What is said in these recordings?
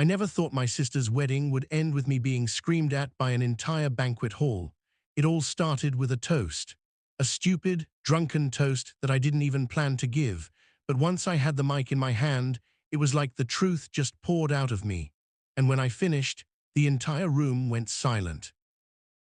I never thought my sister's wedding would end with me being screamed at by an entire banquet hall. It all started with a toast. A stupid, drunken toast that I didn't even plan to give, but once I had the mic in my hand, it was like the truth just poured out of me. And when I finished, the entire room went silent.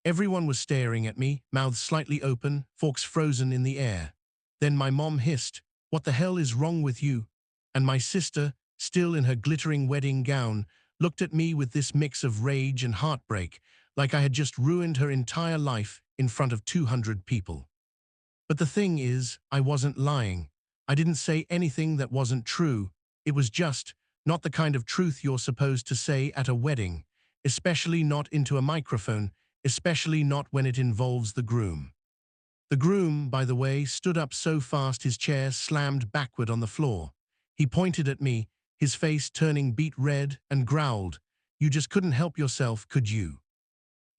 Everyone was staring at me, mouths slightly open, forks frozen in the air. Then my mom hissed, "What the hell is wrong with you?" And my sister, still in her glittering wedding gown, looked at me with this mix of rage and heartbreak, like I had just ruined her entire life in front of 200 people. But the thing is, I wasn't lying. I didn't say anything that wasn't true. It was just not the kind of truth you're supposed to say at a wedding, especially not into a microphone, especially not when it involves the groom. The groom, by the way, stood up so fast his chair slammed backward on the floor. He pointed at me, his face turning beet red, and growled, "You just couldn't help yourself, could you?"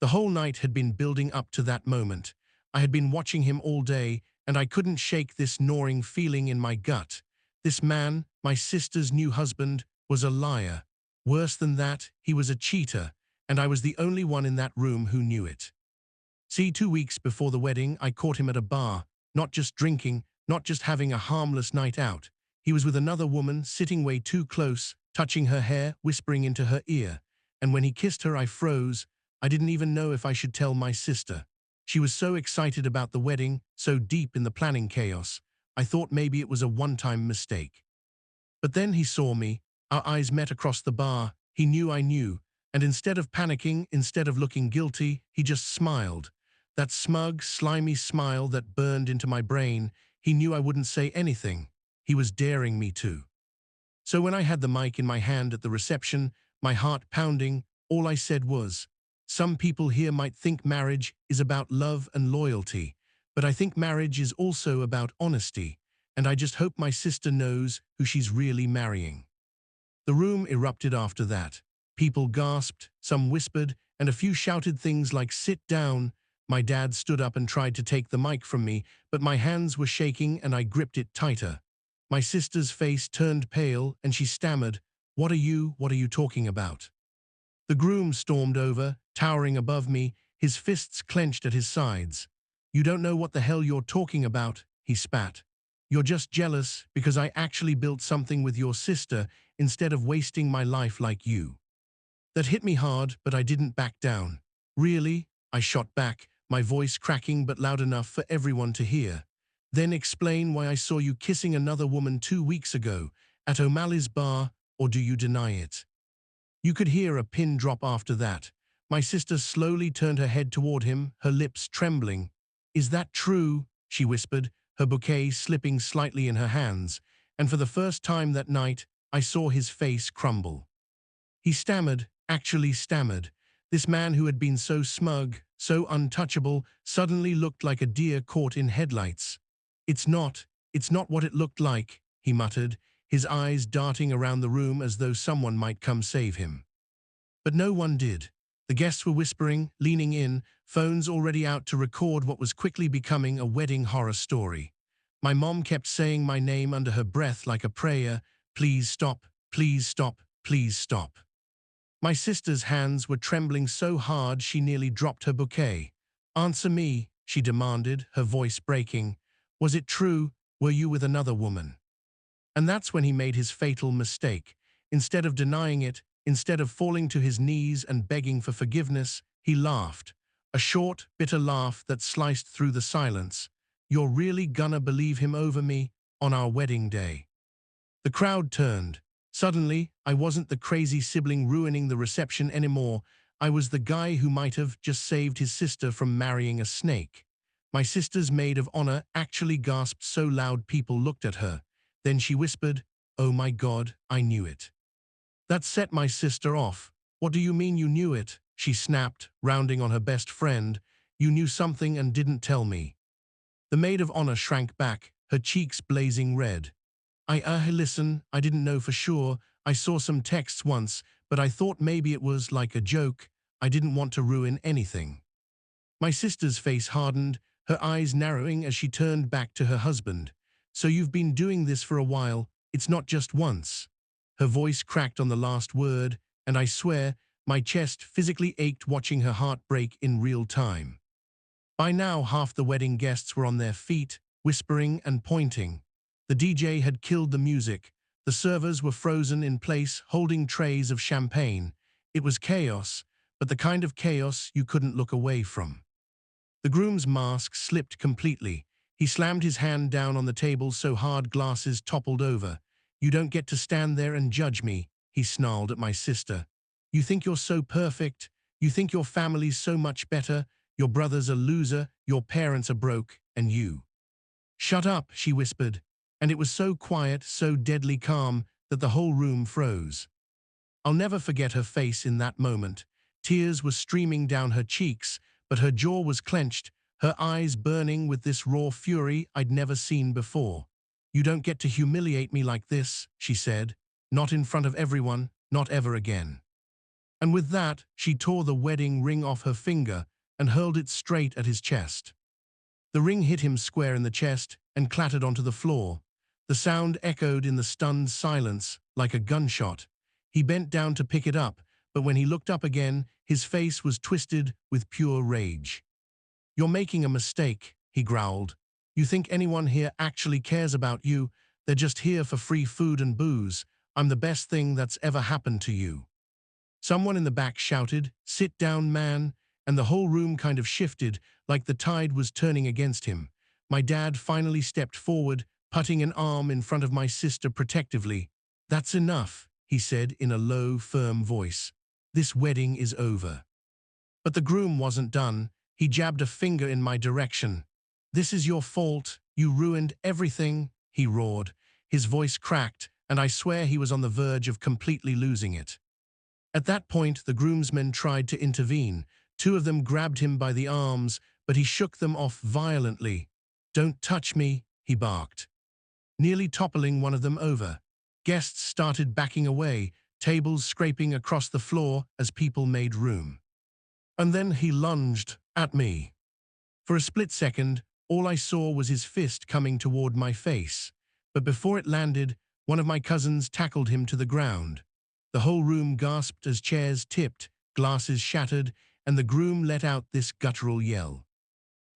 The whole night had been building up to that moment. I had been watching him all day, and I couldn't shake this gnawing feeling in my gut. This man, my sister's new husband, was a liar. Worse than that, he was a cheater, and I was the only one in that room who knew it. See, 2 weeks before the wedding, I caught him at a bar, not just drinking, not just having a harmless night out. He was with another woman, sitting way too close, touching her hair, whispering into her ear. And when he kissed her, I froze. I didn't even know if I should tell my sister. She was so excited about the wedding, so deep in the planning chaos. I thought maybe it was a one-time mistake. But then he saw me. Our eyes met across the bar. He knew I knew. And instead of panicking, instead of looking guilty, he just smiled. That smug, slimy smile that burned into my brain. He knew I wouldn't say anything. He was daring me to. So when I had the mic in my hand at the reception, my heart pounding, all I said was, "Some people here might think marriage is about love and loyalty, but I think marriage is also about honesty, and I just hope my sister knows who she's really marrying." The room erupted after that. People gasped, some whispered, and a few shouted things like, "Sit down." My dad stood up and tried to take the mic from me, but my hands were shaking and I gripped it tighter. My sister's face turned pale and she stammered, what are you talking about?" The groom stormed over, towering above me, his fists clenched at his sides. "You don't know what the hell you're talking about," he spat. "You're just jealous because I actually built something with your sister instead of wasting my life like you." That hit me hard, but I didn't back down. "Really?" I shot back, my voice cracking but loud enough for everyone to hear. "Then explain why I saw you kissing another woman 2 weeks ago at O'Malley's bar, or do you deny it?" You could hear a pin drop after that. My sister slowly turned her head toward him, her lips trembling. "Is that true?" she whispered, her bouquet slipping slightly in her hands, and for the first time that night, I saw his face crumble. He stammered, actually stammered. This man who had been so smug, so untouchable, suddenly looked like a deer caught in headlights. It's not what it looked like," he muttered, his eyes darting around the room as though someone might come save him. But no one did. The guests were whispering, leaning in, phones already out to record what was quickly becoming a wedding horror story. My mom kept saying my name under her breath like a prayer, "Please stop, please stop, please stop." My sister's hands were trembling so hard she nearly dropped her bouquet. "Answer me," she demanded, her voice breaking. "Was it true? Were you with another woman?" And that's when he made his fatal mistake. Instead of denying it, instead of falling to his knees and begging for forgiveness, he laughed. A short, bitter laugh that sliced through the silence. "You're really gonna believe him over me on our wedding day?" The crowd turned. Suddenly, I wasn't the crazy sibling ruining the reception anymore. I was the guy who might have just saved his sister from marrying a snake. My sister's maid of honor actually gasped so loud people looked at her. Then she whispered, "Oh my God, I knew it." That set my sister off. "What do you mean you knew it?" she snapped, rounding on her best friend. "You knew something and didn't tell me." The maid of honor shrank back, her cheeks blazing red. Listen, I didn't know for sure. I saw some texts once, but I thought maybe it was like a joke. I didn't want to ruin anything." My sister's face hardened, her eyes narrowing as she turned back to her husband. "So you've been doing this for a while, it's not just once." Her voice cracked on the last word, and I swear my chest physically ached watching her heart break in real time. By now, half the wedding guests were on their feet, whispering and pointing. The DJ had killed the music. The servers were frozen in place, holding trays of champagne. It was chaos, but the kind of chaos you couldn't look away from. The groom's mask slipped completely. He slammed his hand down on the table so hard glasses toppled over. "You don't get to stand there and judge me," he snarled at my sister. "You think you're so perfect? You think your family's so much better? Your brother's a loser, your parents are broke, and you." "Shut up," she whispered, and it was so quiet, so deadly calm, that the whole room froze. I'll never forget her face in that moment. Tears were streaming down her cheeks, but her jaw was clenched, her eyes burning with this raw fury I'd never seen before. "You don't get to humiliate me like this," she said. "Not in front of everyone, not ever again." And with that, she tore the wedding ring off her finger and hurled it straight at his chest. The ring hit him square in the chest and clattered onto the floor. The sound echoed in the stunned silence like a gunshot. He bent down to pick it up, but when he looked up again, his face was twisted with pure rage. "You're making a mistake," he growled. "You think anyone here actually cares about you? They're just here for free food and booze. I'm the best thing that's ever happened to you." Someone in the back shouted, "Sit down, man," and the whole room kind of shifted, like the tide was turning against him. My dad finally stepped forward, putting an arm in front of my sister protectively. "That's enough," he said in a low, firm voice. "This wedding is over." But the groom wasn't done. He jabbed a finger in my direction. "This is your fault. You ruined everything," he roared. His voice cracked, and I swear he was on the verge of completely losing it. At that point, the groomsmen tried to intervene. Two of them grabbed him by the arms, but he shook them off violently. "Don't touch me," he barked, nearly toppling one of them over. Guests started backing away, tables scraping across the floor as people made room. And then he lunged at me. For a split second, all I saw was his fist coming toward my face. But before it landed, one of my cousins tackled him to the ground. The whole room gasped as chairs tipped, glasses shattered, and the groom let out this guttural yell.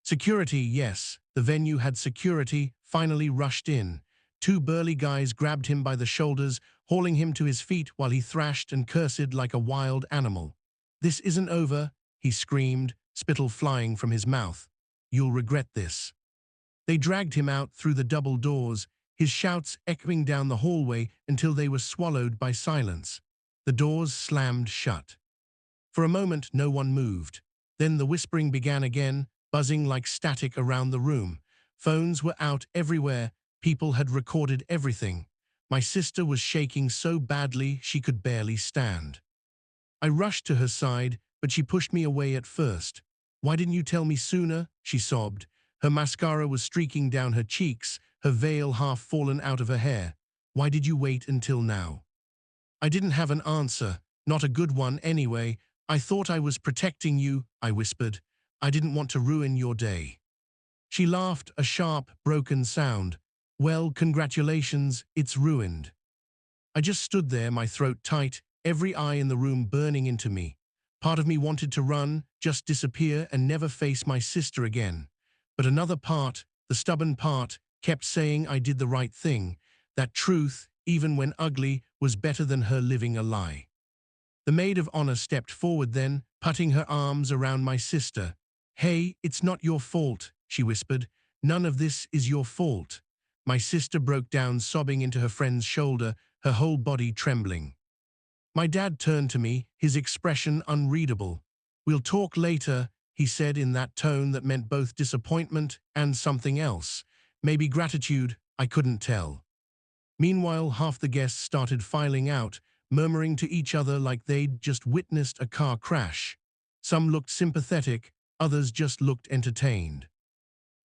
Security, yes, the venue had security, finally rushed in. Two burly guys grabbed him by the shoulders, hauling him to his feet while he thrashed and cursed like a wild animal. "This isn't over," he screamed, spittle flying from his mouth. "You'll regret this." They dragged him out through the double doors, his shouts echoing down the hallway until they were swallowed by silence. The doors slammed shut. For a moment, no one moved. Then the whispering began again, buzzing like static around the room. Phones were out everywhere. People had recorded everything. My sister was shaking so badly she could barely stand. I rushed to her side, but she pushed me away at first. "Why didn't you tell me sooner?" she sobbed. Her mascara was streaking down her cheeks, her veil half fallen out of her hair. "Why did you wait until now?" I didn't have an answer, not a good one anyway. "I thought I was protecting you," I whispered. "I didn't want to ruin your day." She laughed, a sharp, broken sound. "Well, congratulations, it's ruined." I just stood there, my throat tight, every eye in the room burning into me. Part of me wanted to run, just disappear and never face my sister again. But another part, the stubborn part, kept saying I did the right thing, that truth, even when ugly, was better than her living a lie. The maid of honor stepped forward then, putting her arms around my sister. "Hey, it's not your fault," she whispered. "None of this is your fault." My sister broke down, sobbing into her friend's shoulder, her whole body trembling. My dad turned to me, his expression unreadable. "We'll talk later," he said in that tone that meant both disappointment and something else. Maybe gratitude, I couldn't tell. Meanwhile, half the guests started filing out, murmuring to each other like they'd just witnessed a car crash. Some looked sympathetic, others just looked entertained.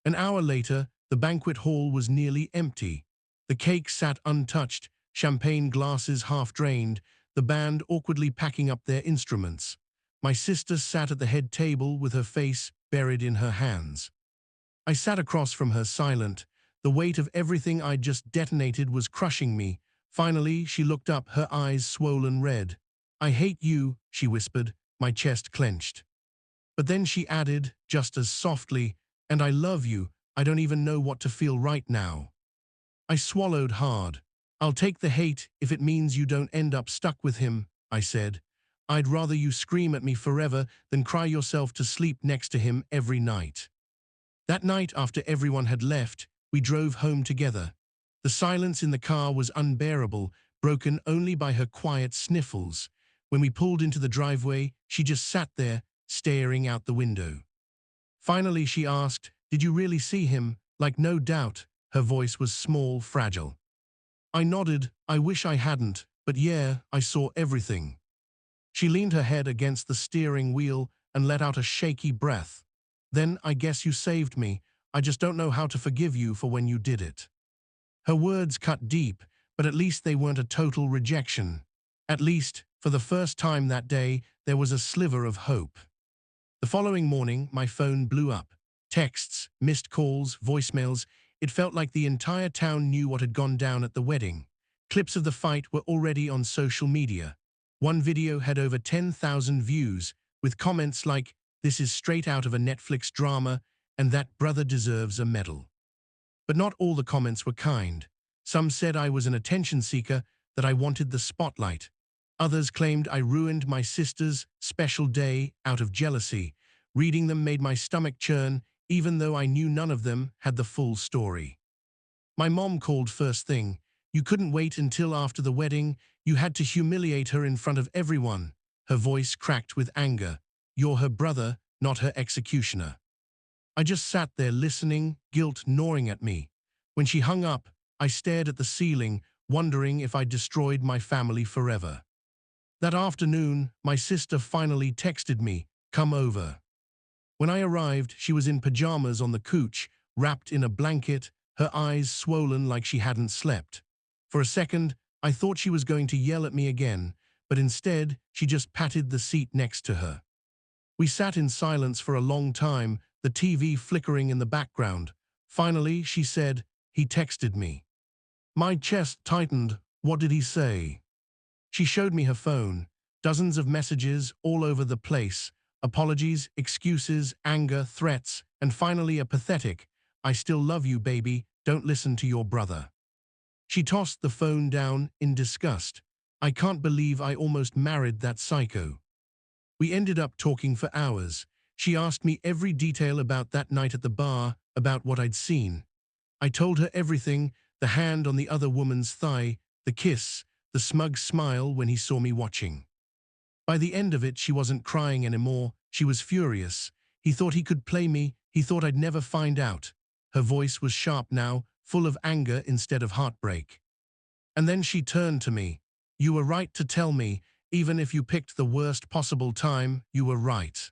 An hour later, the banquet hall was nearly empty. The cake sat untouched, champagne glasses half drained, the band awkwardly packing up their instruments. My sister sat at the head table with her face buried in her hands. I sat across from her silent. The weight of everything I'd just detonated was crushing me. Finally, she looked up, her eyes swollen red. I hate you, she whispered, my chest clenched. But then she added, just as softly, and I love you, I don't even know what to feel right now. I swallowed hard. I'll take the hate if it means you don't end up stuck with him, I said. I'd rather you scream at me forever than cry yourself to sleep next to him every night. That night, after everyone had left, we drove home together. The silence in the car was unbearable, broken only by her quiet sniffles. When we pulled into the driveway, she just sat there, staring out the window. Finally, she asked, "Did you really see him?" Like, no doubt. Her voice was small, fragile. I nodded. I wish I hadn't, but yeah, I saw everything. She leaned her head against the steering wheel and let out a shaky breath. Then, I guess you saved me. I just don't know how to forgive you for when you did it. Her words cut deep, but at least they weren't a total rejection. At least, for the first time that day, there was a sliver of hope. The following morning, my phone blew up. Texts, missed calls, voicemails. It felt like the entire town knew what had gone down at the wedding. Clips of the fight were already on social media. One video had over 10,000 views, with comments like, "This is straight out of a Netflix drama," and "That brother deserves a medal." But not all the comments were kind. Some said I was an attention seeker, that I wanted the spotlight. Others claimed I ruined my sister's special day out of jealousy. Reading them made my stomach churn, even though I knew none of them had the full story. My mom called first thing. "You couldn't wait until after the wedding. You had to humiliate her in front of everyone." Her voice cracked with anger. "You're her brother, not her executioner." I just sat there listening, guilt gnawing at me. When she hung up, I stared at the ceiling, wondering if I'd destroyed my family forever. That afternoon, my sister finally texted me, "Come over." When I arrived, she was in pajamas on the couch, wrapped in a blanket, her eyes swollen like she hadn't slept. For a second, I thought she was going to yell at me again, but instead, she just patted the seat next to her. We sat in silence for a long time, the TV flickering in the background. Finally, she said, "He texted me." My chest tightened. What did he say? She showed me her phone. Dozens of messages all over the place. Apologies, excuses, anger, threats, and finally a pathetic, "I still love you, baby. Don't listen to your brother." She tossed the phone down in disgust. I can't believe I almost married that psycho. We ended up talking for hours. She asked me every detail about that night at the bar, about what I'd seen. I told her everything, the hand on the other woman's thigh, the kiss, the smug smile when he saw me watching. By the end of it, she wasn't crying anymore. She was furious. He thought he could play me. He thought I'd never find out. Her voice was sharp now, full of anger instead of heartbreak. And then she turned to me. "You were right to tell me. Even if you picked the worst possible time, you were right."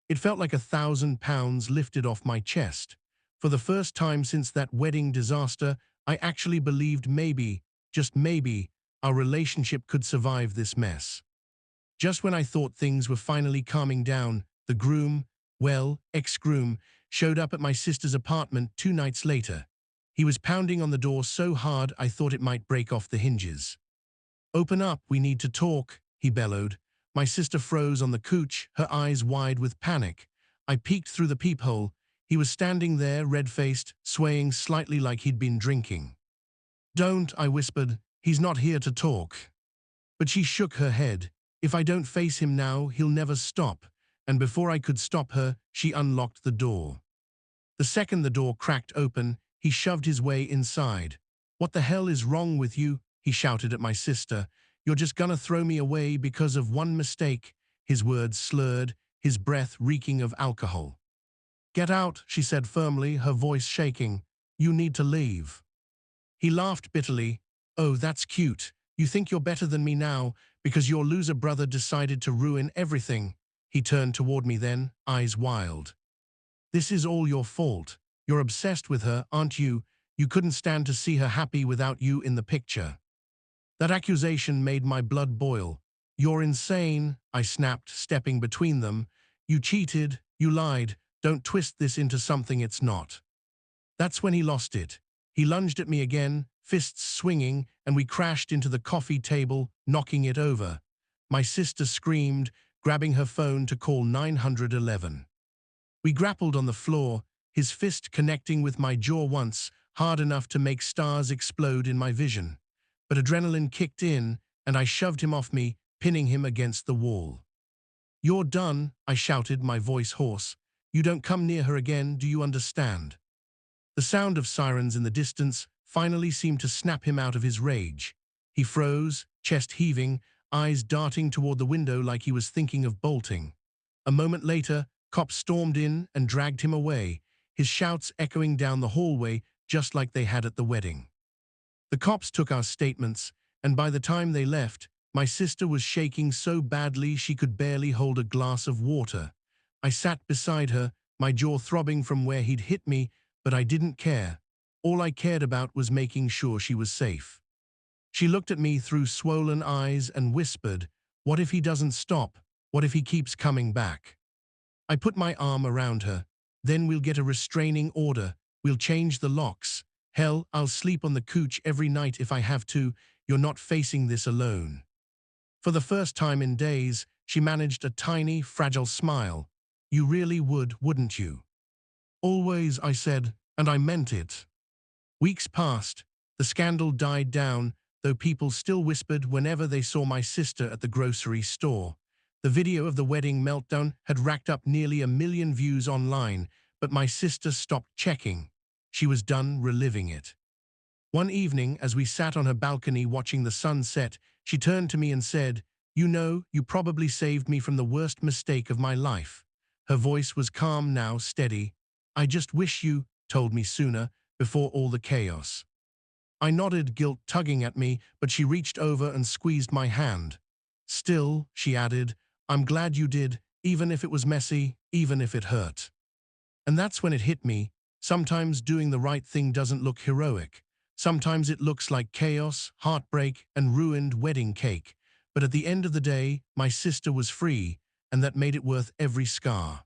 It felt like 1,000 pounds lifted off my chest. For the first time since that wedding disaster, I actually believed maybe, just maybe, our relationship could survive this mess. Just when I thought things were finally calming down, the groom, well, ex-groom, showed up at my sister's apartment 2 nights later. He was pounding on the door so hard I thought it might break off the hinges. "Open up, we need to talk," he bellowed. My sister froze on the couch, her eyes wide with panic. I peeked through the peephole. He was standing there, red-faced, swaying slightly like he'd been drinking. "Don't," I whispered. "He's not here to talk." But she shook her head. "If I don't face him now, he'll never stop." And before I could stop her, she unlocked the door. The second the door cracked open, he shoved his way inside. "What the hell is wrong with you?" he shouted at my sister. "You're just gonna throw me away because of one mistake." His words slurred, his breath reeking of alcohol. "Get out," she said firmly, her voice shaking. "You need to leave." He laughed bitterly. "Oh, that's cute. You think you're better than me now because your loser brother decided to ruin everything." He turned toward me then, eyes wild. "This is all your fault. You're obsessed with her, aren't you? You couldn't stand to see her happy without you in the picture." That accusation made my blood boil. "You're insane," I snapped, stepping between them. "You cheated, you lied. Don't twist this into something it's not." That's when he lost it. He lunged at me again, fists swinging, and we crashed into the coffee table, knocking it over. My sister screamed, grabbing her phone to call 911. We grappled on the floor, his fist connecting with my jaw once, hard enough to make stars explode in my vision. But adrenaline kicked in, and I shoved him off me, pinning him against the wall. "You're done," I shouted, my voice hoarse. "You don't come near her again, do you understand?" The sound of sirens in the distance finally seemed to snap him out of his rage. He froze, chest heaving, eyes darting toward the window like he was thinking of bolting. A moment later, cops stormed in and dragged him away, his shouts echoing down the hallway just like they had at the wedding. The cops took our statements, and by the time they left, my sister was shaking so badly she could barely hold a glass of water. I sat beside her, my jaw throbbing from where he'd hit me, but I didn't care. All I cared about was making sure she was safe. She looked at me through swollen eyes and whispered, "What if he doesn't stop? What if he keeps coming back?" I put my arm around her. "Then we'll get a restraining order. We'll change the locks. Hell, I'll sleep on the couch every night if I have to. You're not facing this alone." For the first time in days, she managed a tiny, fragile smile. "You really would, wouldn't you?" "Always," I said, and I meant it. Weeks passed. The scandal died down, though people still whispered whenever they saw my sister at the grocery store. The video of the wedding meltdown had racked up nearly 1 million views online, but my sister stopped checking. She was done reliving it. One evening, as we sat on her balcony watching the sun set, she turned to me and said, "You know, you probably saved me from the worst mistake of my life." Her voice was calm now, steady. "I just wish you told me sooner, before all the chaos." I nodded, guilt tugging at me, but she reached over and squeezed my hand. "Still," she added, "I'm glad you did, even if it was messy, even if it hurt." And that's when it hit me. Sometimes doing the right thing doesn't look heroic. Sometimes it looks like chaos, heartbreak, and ruined wedding cake. But at the end of the day, my sister was free, and that made it worth every scar.